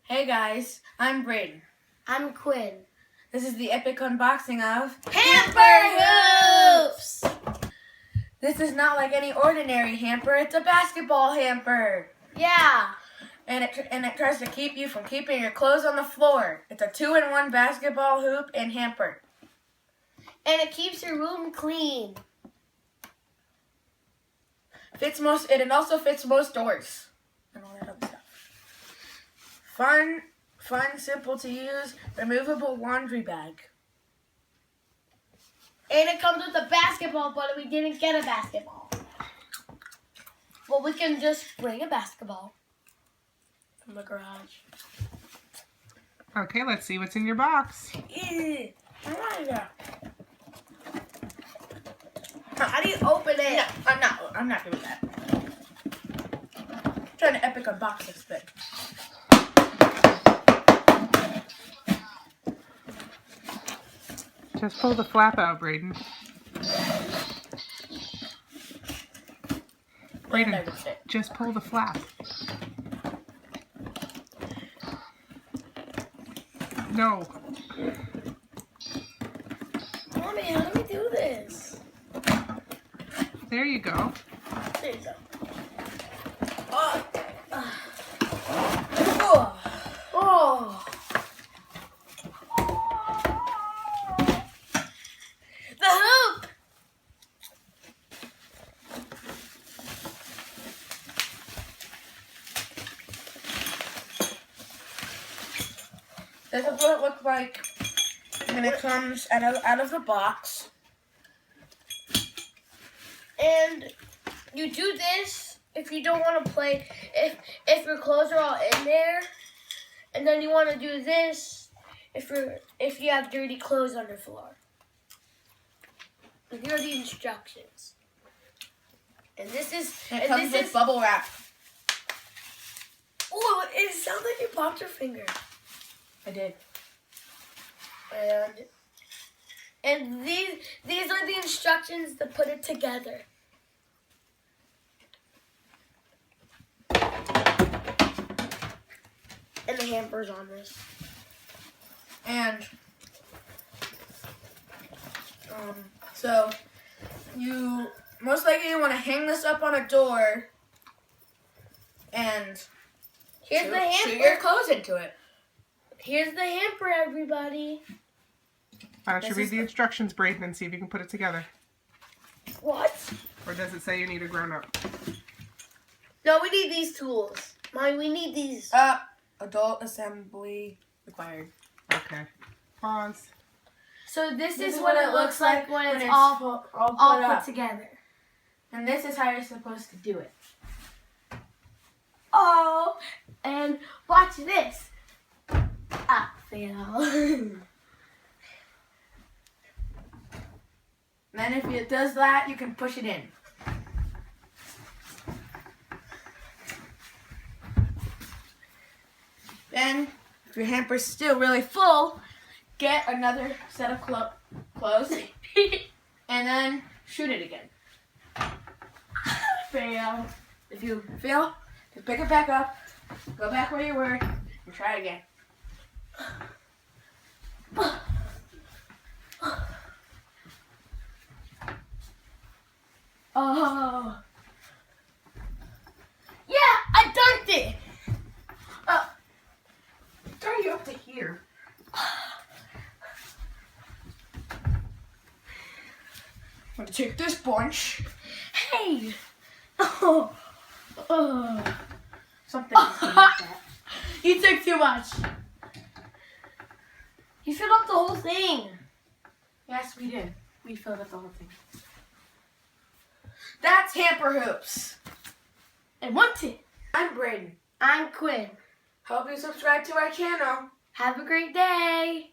Hey guys, I'm Braden. I'm Quinn. This is the epic unboxing of Hamper Hoops! This is not like any ordinary hamper, it's a basketball hamper. Yeah. And it tries to keep you from keeping your clothes on the floor. It's a 2-in-1 basketball hoop and hamper. And it keeps your room clean. It also fits most doors. And all that other stuff. Fun, simple to use, removable laundry bag. And it comes with a basketball, but we didn't get a basketball. Well, we can just bring a basketball from the garage. Okay, let's see what's in your box. Ew. How do you open it? No, I'm not doing that. I'm trying to epic unbox this thing. Just pull the flap out, Braden. Braden, just pull the flap. No. Mommy, how do we do this? There you go. There you go. Oh. The hoop! This is what it looks like when it comes out of the box. And you do this if you don't want to play, if your clothes are all in there, and then you want to do this if you have dirty clothes on the floor. And here are the instructions. And this is It comes with bubble wrap. Oh, it sounds like you popped your finger. I did. And these are the instructions to put it together. And the hamper's on this. And so you most likely want to hang this up on a door and Here's the hamper. shoot your clothes into it. Here's the hamper, everybody. Why don't you read the instructions, Braden, and see if you can put it together? What? Or does it say you need a grown-up? No, we need these tools. Mommy, we need these. Adult assembly required. Okay. Pause. So this is what it looks like when it's all put together. And this is how you're supposed to do it. Oh, and watch this. Ah, fail. Then if it does that, you can push it in. Then, if your hamper's still really full, get another set of clothes and then shoot it again. Fail. If you fail, just pick it back up, go back where you were, and try it again. Oh. Yeah, I dunked it. Turn you up to here. I'm gonna take this bunch. Hey. Oh. Something like that. You took too much. You filled up the whole thing. Yes, we did. We filled up the whole thing. That's Hamper Hoops. I want it. I'm Braden. I'm Quinn. Hope you subscribe to our channel. Have a great day.